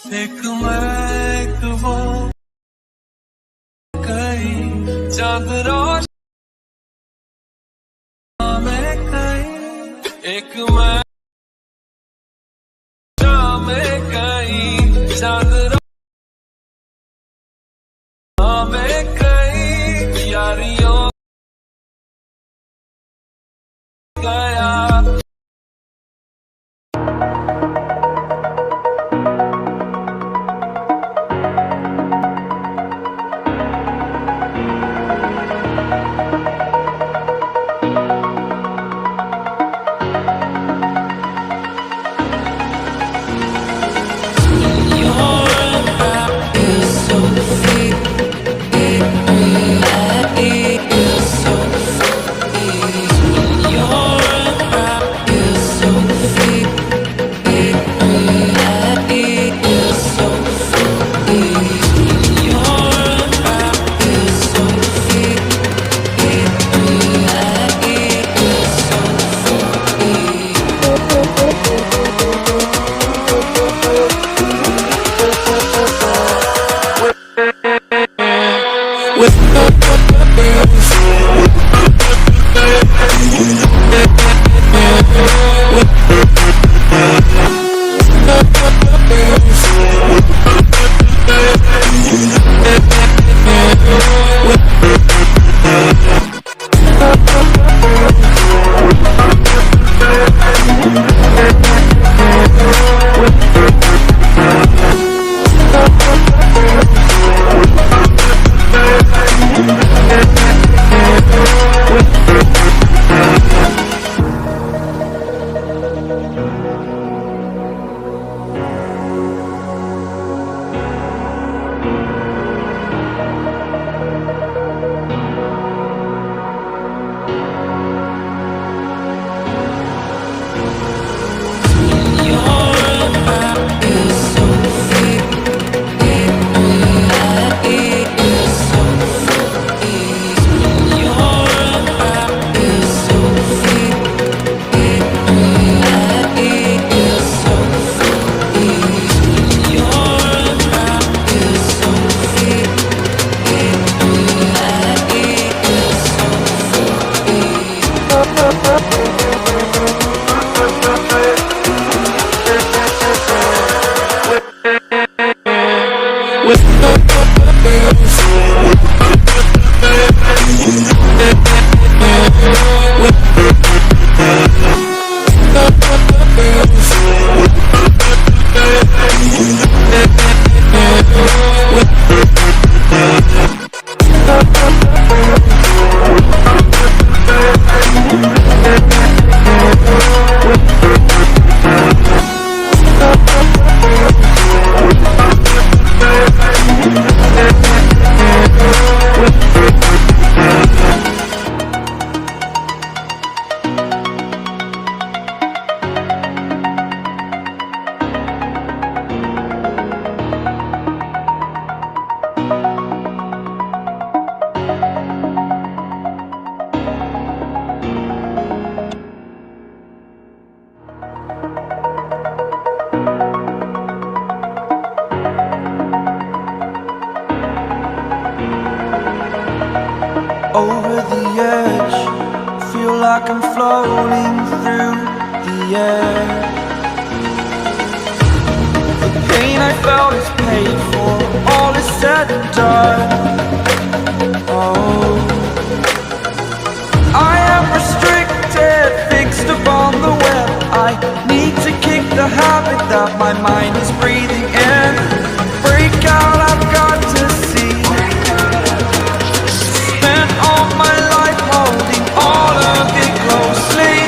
एक मैं एक वो कहीं चांद रोशन में कहीं एक मैं में कहीं चांद रोशन में कहीं यारियों गया over the edge, feel like I'm floating through the air. The pain I felt is paid for, all is said and done. Oh, I am restricted, fixed upon the web. I need to kick the habit that my mind is breathing in. Break out, I've got to see. Spent all my life holding all of it closely.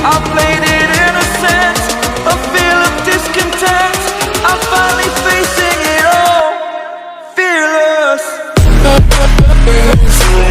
I played it innocent, a feel of discontent. I'm finally facing it all, fearless. Fearless.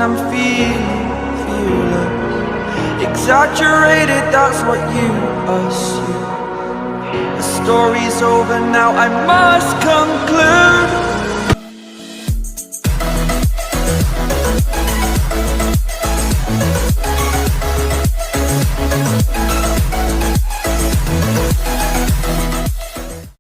and I'm feeling fearless. Exaggerated, that's what you assume. The story's over now, I must conclude.